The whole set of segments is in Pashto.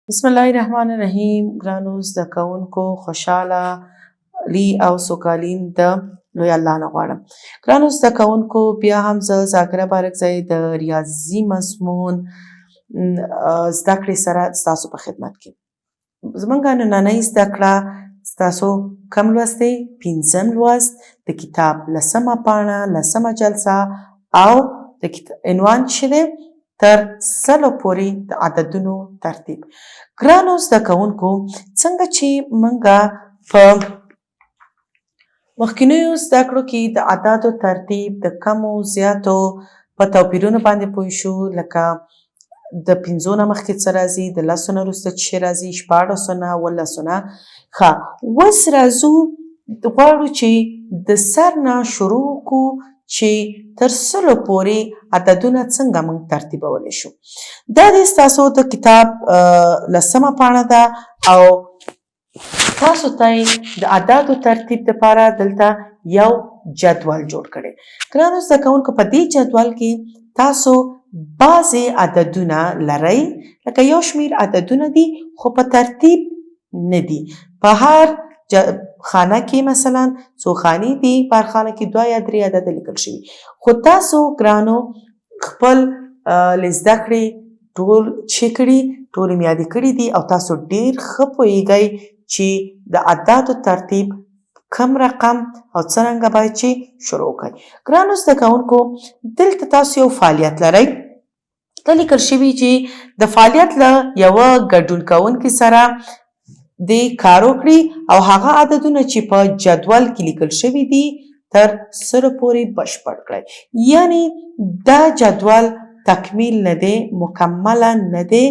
بسم الله الرحمن الرحیم. ګرانو زده کوونکو، خوشحاله لي او سوکالین د لوی الله نه غواړم. ګرانو زده کوونکو، بیا هم زه ذاکره بارکزی د ریاضی مضمون زده کړې سره ستاسو په خدمت کې. زموږ نننۍ زده کړه ستاسو کم لوست دی؟ 5م لوست د کتاب 10مه پاڼه 10مه جلسه او د عنوان چې دی تر 100 پورې د عددونو ترتیب. ګرانو زده کوونکو، څنګه چې موږ په مخکینیو زده کړو کې د اعدادو ترتیب د کمو زیاتو په توپیرونو باندې پوه شو، لکه د 5 نه مخکې څه راځي، د 10 نه وروسته څه راځي، 14 نه 17 نه. ښه، اوس راځو غواړو چې د سر نه شروع کړو چې تر 100 پورې عددونه څنګه موږ ترتیبولی شو. دا د ستاسو د کتاب 10مه پاڼه ده او تاسو ته د اعدادو ترتیب دپاره دلته یو جدول جوړ کړی. ګرانو زده کوونکو، په دې جدول کې تاسو بعضې عددونه لرئ، لکه یو شمېر عددونه دي خو په ترتیب نه دي. په هر خانه کې مثلا څو خانې دي، په هر خانه کې 2 یا 3 عدده لیکل شوي. خو تاسو ګرانو خپل له زده کړې ټول چې کړي، ټول یې یادې کړي دي او تاسو ډېر ښه پوهیږئ چې د اعدادو ترتیب کم رقم او څرنګه باید چې شروع کړئ. ګرانو زده کوونکو، دلته تاسو یو فعالیت لرئ. دا لیکل شوي چې د فعالیت له یوه ګډون کوونکي سره د کار وکړي او هغه عددونه چې په جدول کې لیکل شوي دي تر 100 پورې بشپړ کړئ. یعنی دا جدول تکمیل نه دی، مکمله نه دی.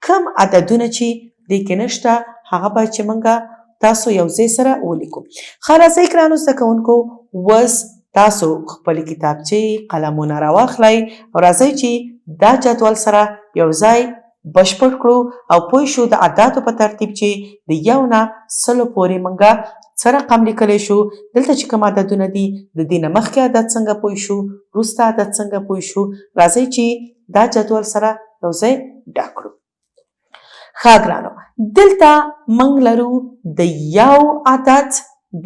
کم عددونه چې دې کې نشته هغه باید چې موږ تاسو یو ځای سره ولیکو. ښه، راځئ ګرانو زده کوونکو، اوس تاسو خپلې کتابچې قلمونه راواخلئ او راځئ چې دا جدول سره یو ځای بشپړ کړو او پوه شو د اعدادو په ترتیب چې د 1 نه 100 پورې موږ څه رقم لیکلی شو. دلته چې کوم عددونه دي د دې نه مخکې عدد څنګه پوه شو، وروسته عدد څنګه پوه شو. راځئ چې دا جدول سره یو ځای ډک کړو. ښه ګرانو، دلته موږ لرو د 1 عدد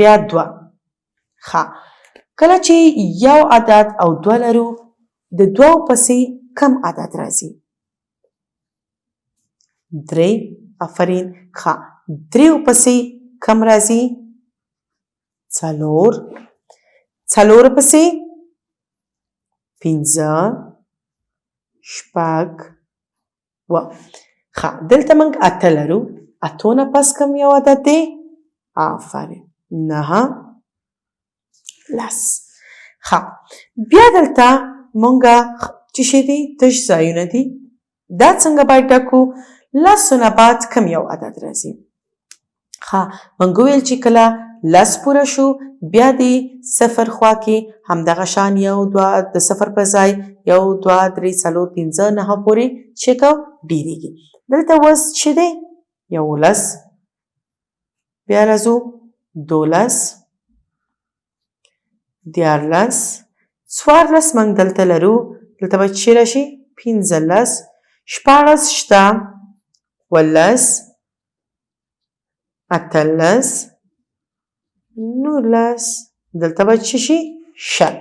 بیا 2. ښه، کله چې 1 عدد او 2 لرو، د 2 پسې کم عدد راځي؟ 3. آفرین. ښه، 3 پسې کم راځي؟ 4. 4 پسې 5 6 7. ښه، دلته موږ 8 لرو. 8 نه پس کم یو عدد دی؟ آفرین. 9 10. ښه، بیا دلته موږ چې شي دي تش ځایونه دي. دا څنګه باید ډکو؟ 10 نه بعد کم یو عدد راځي؟ ښه، موږ وویل چې کله 10 پوره شو بیا د 0 خوا کې همدغه شان 1 2 د 0 پر ځای 1 2 3 4 5 9 پورې چې کو ډیریږي. دلته اوس چې دی 11. بیا راځو 12 14 14 موږ دلته لرو. دلته به چې راشي 15 14 شته 18 18 19 دلته به چې شي 20.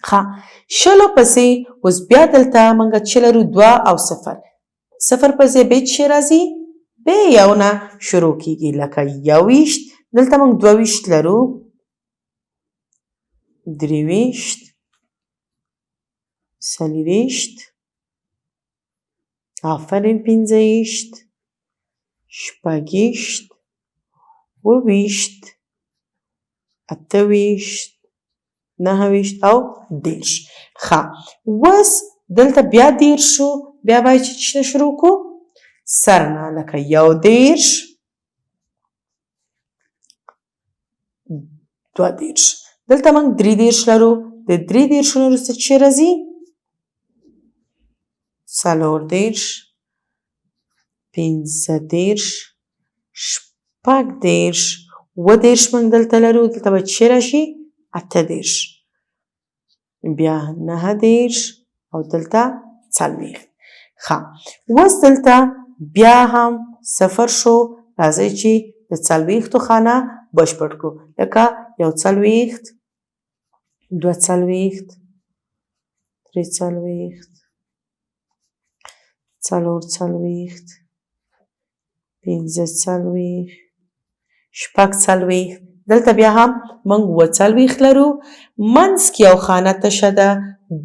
ښه، 20 پسې اوس بیا دلته موږ چې لرو 2 او 0. 0 پسې بیا چې راځي؟ بیا 1 نه شروع کیږي، لکه 21. دلته موږ 22 لرو 23 24 آفرین 25 26 28 28 29 او 10. ښه، اوس دلته بیا 10 شو، بیا باید چې شروع کړو سر نه، لکه 11 22. دلته موږ 30 لرو. د 30 نه وروسته چې راځي؟ 40 15 شپږ 20 موږ دلته لرو. دلته به چې راشي 18 بیا 19 او دلته 40. ښه، اوس دلته بیا هم 0 شو. راځئ چې د 40 خانه بشپړ کړو. لکه 41 42 43 44 45 46. دلته بیا هم موږ 40 لرو، منځ کې یو خانه تشه ده،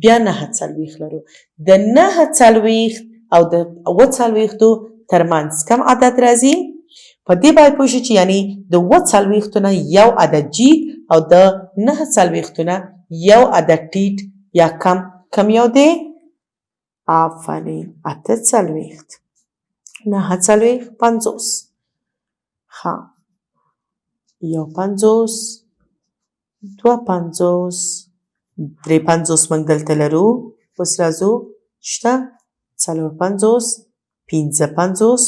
بیا 49 لرو. د 49 او د 40 ترمنځ کم عدد راځي؟ په دې باید پوه شو چې یعنی د 40 نه یو عدد جیت او د 49 نه یو عدد ټیټ یا کم یو دی؟ آفرین 48 49 50. ها 51 52 53 موږ دلته لرو. اوس راځو شته 54 55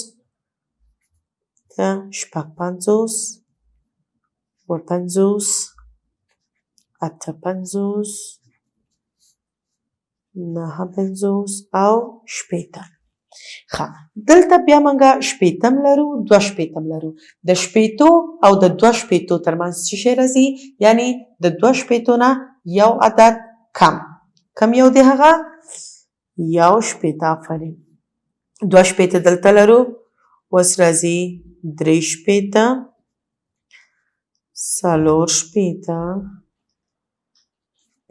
56 57 58 59 او 60. ښه دلته بیا موږ 60 لرو 62 لرو. د 60 او د 62 ترمنځ څه شی راځي؟ یعنی د 62 نه یو عدد کم یو دی هغه 61. آفرین 62 دلته لرو. اوس راځي 63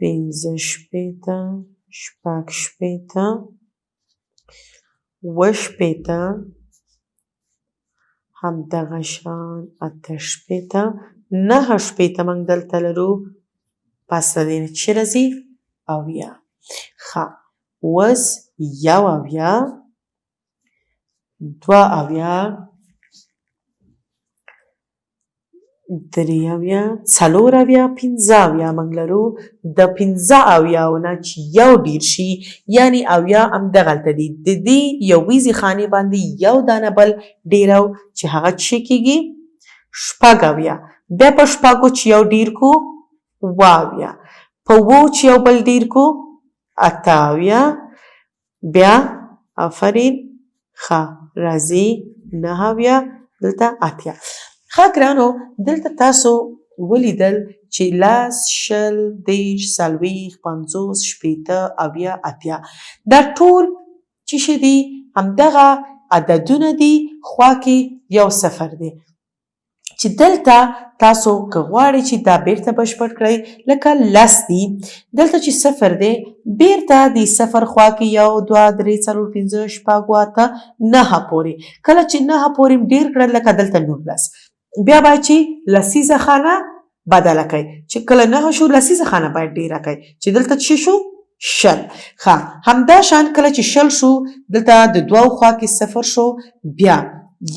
64 65 66 وشپېته همدغه شان 68 69 موږ دلته لرو. پس د دې نه څه راځي؟ 80. ښه اوس 81 82 83 څلورویا 50 موږ لرو. د 50 نه چې یو ډیر شي یعنی 80 همدغلته دي، د دې یویزې خانې باندې یو دانه بل ډیرو چې هغه څه کیږي؟ 80. بیا په 80 چې یو ډیر کو 80. په 80 چې یو بل ډیر کو 80. بیا آفرین ښه راځي 90 دلته 80. ښه ګرانو دلته تاسو ولیدل چې 10 20 30 40 50 شپېته 80 80 دا ټول څه شي دي؟ همدغه عددونه دي، خوا کې یو صفر دی چې دلته تاسو که غواړئ چې دا بیرته بشپړ کړئ لکه 10 دي، دلته چې صفر دی بیرته د صفر خوا کې 1 2 3 4 5 6 7 9 پورې. کله چې 9 پورې ډیر کړل لکه دلته 19 بیا باید چې لسیزه خانه بدله کړئ. چې کله 9 شو لسیزه خانه باید ډیره کړئ چې دلته څه شو؟ 60. ښه همدا شان کله چې 60 شو دلته د دوو خوا کې صفر شو، بیا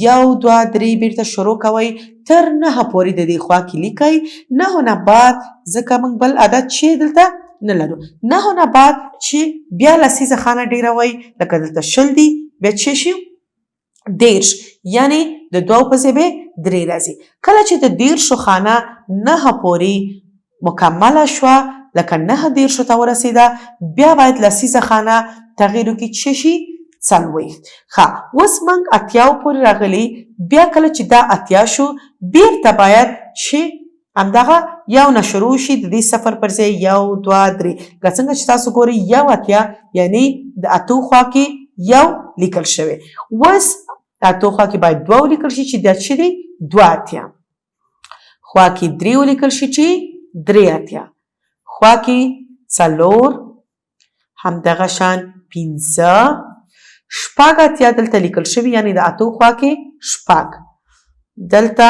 1 2 3 بیرته شروع کوئ تر 9 پورې د دې خوا کې لیکئ. 9 نه بعد ځکه موږ بل عدد چې دلته نه لرو، 9 نه بعد چې بیا لسیزه خانه ډیروئ لکه دلته 20 دي بیا څه شي؟ 10 یعنی د دوو په ځای به 3 راځي. کله چې د 10 خانه 9 پورې مکمله شوه لکه 9 10 ته ورسېده بیا باید لسیزه خانه تغییر وکړي څه شي؟ 40. ښه اوس موږ 80 پورې راغلي، بیا کله چې دا 80 شو بیرته باید چې همدغه یو نه شروع شي د دې صفر پر ځای 1 2 3 لکه څنګه چې تاسو ګورئ 80 یعنی د 8 خوا کې یو لیکل شوی. اوس 8 خوا کې باید 2 لیکل شي چې دا څه دی؟ 2 خوا کې 3 لیکل شي چې 3 خوا کې 4 همدغه شان 15 شپږ اتیا دلته لیکل شوی یعنی د 8 خوا کې شپږ دلته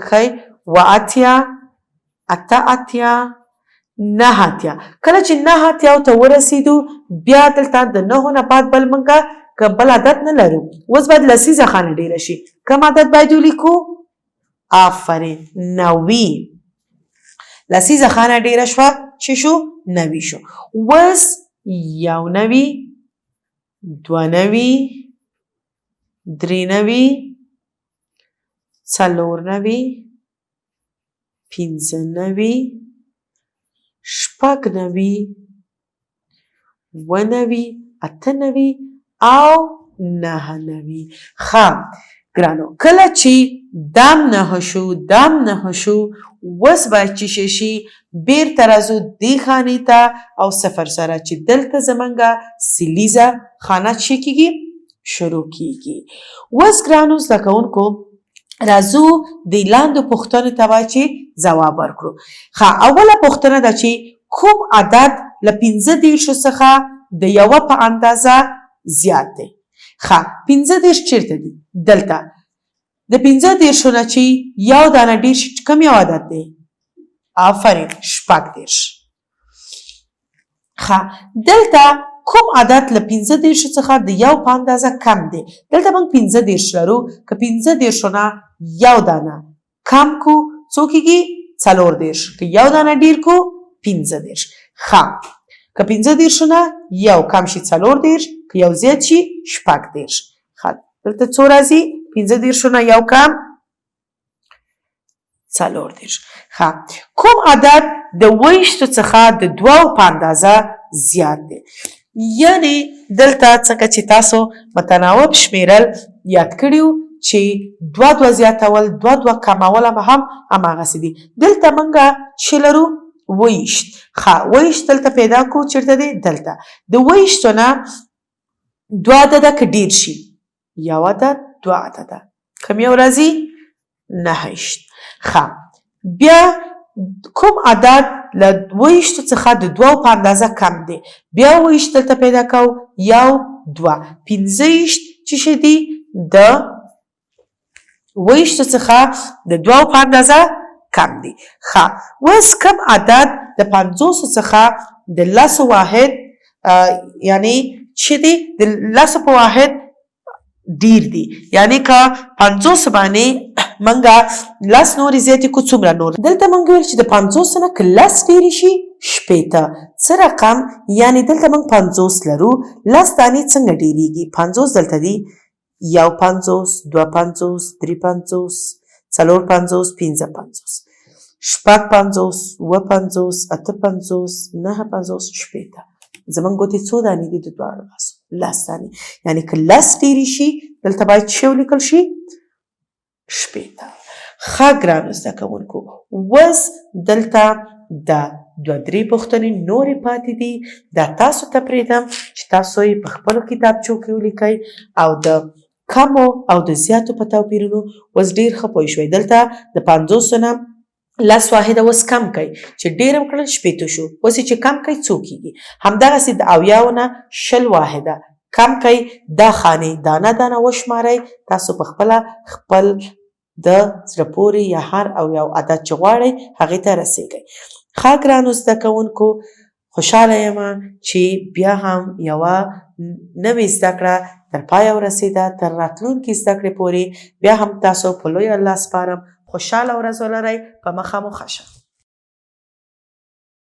ښی و اتیا اته اتیا 9 اتیا. کله چې 9 اتیاو ته ورسېدو بیا دلته د 9 نه بعد بل موږ که بل عدد نه لرو. اوس باید لسیزه خانه ډیره شي. کوم عدد باید ولیکو؟ آفرین 90. لسیزه خانه ډیره شوه چې شو 90 شو. اوس 91 92 93 94 95 شپږ 90 اووه 90 اته 90 او 9 وي. ښه ګرانو کله چې دام 9 شو دام 9 شو اوس باید چې شي بیرته راځو دې خانې ته او صفر سره چې دلته زمونږه سلیزه خانه چې کېږي شروع کېږي. اوس ګرانو زده کوونکو راځو دې لاندې پوښتنو ته به چې ځواب ورکړو. ښه اوله پوښتنه ده چې کوم عدد له 15 څخه د 1 په اندازه زیات دی؟ ښه 15 چیرته دي؟ دلته. د 15 نه چې یو دانه ډېر شي کوم یو عدد دی؟ آفرین 14. ښه دلته کوم عدد له 15 څخه د 1 په اندازه کم دی؟ دلته موږ 15 لرو که 15 نه یو دانه کم کو څو کېږي 14 که یو دانه ډېر کو 15. ښه که 15 نه یو کم شي 14 که یو زیات شي 14. ښه دلته څو راځي 15 نه یو کم 14. ښه کوم عدد د 20 څخه د 2 په اندازه زیات دی؟ یعنی دلته څنګه چې تاسو متناوب شمیرل یاد کړیو چې 2 زیاتول 2 کمول هم هماغسې دي. دلته موږ چې لرو 20. ښه 20 دلته پیدا کو چیرته دی؟ دلته. د 20 نه 2 عدده که ډېر شي یو عدد 2 عدده کوم یو راځي 9. ښه بیا کوم عدد له 20 څخه د 2 په اندازه کم دی؟ بیا 20 دلته پیدا کو 1 2 15 چې شي دي د 20 څخه د 2 په اندازه کم دی. ښه اوس کوم عدد د 50 څخه د 10 واحد یعنی چې دی د 10 په واحد ډیر دی؟ یعنی که 50 باندې منګه 10 نورې زیاتې کو څومره نور؟ دلته موږ ویل چې د 50 نه که 10 ډېرې شي 80. څه رقم؟ یعنی دلته موږ 50 لرو 10 دانې څنګه ډېرېږي؟ 50 دلته دی 1 50 2 50 3 50 4 50 5 50 6 50 7 50 8 50 9 50 80. زمونږ ګوتې څو دانې دي د دواړو لاسو؟ 10 دانې. یعنی که 10 ډېرې شي دلته باید څه ولیکل شي؟ 80. ښه ګرانو زده کوونکو اوس دلته د 2-3 پوښتنې نورې پاتې دي. دا تاسو ته پرېږدم چې تاسو یې په خپلو کتابچو کې ولیکئ او د کمو او د زیاتو په توپیرونو اوس ډېر ښه پوه شوئ. دلته د 50 نه 10 واحده اوس کم کړئ چې ډېر هم کړل 80 شو. اوس چې کم کړئ څو کېږي؟ همدغسې د 80 نه 20 واحده کم کړئ دا خانې دانه دانه وشمارئ. تاسو په خپله خپل د زړه پورې یا هر او یو عدد چې غواړئ هغې ته رسېږئ. ښه ګرانو زده کوونکو خوشحاله یم چې بیا هم یوه نوې زده کړه تر پایه ورسېده. تر راتلونکي زده کړې پورې بیا هم تاسو په لوی الله سپارم. خوشحاله ورځ ولرئ. په مخه مو ښه شه.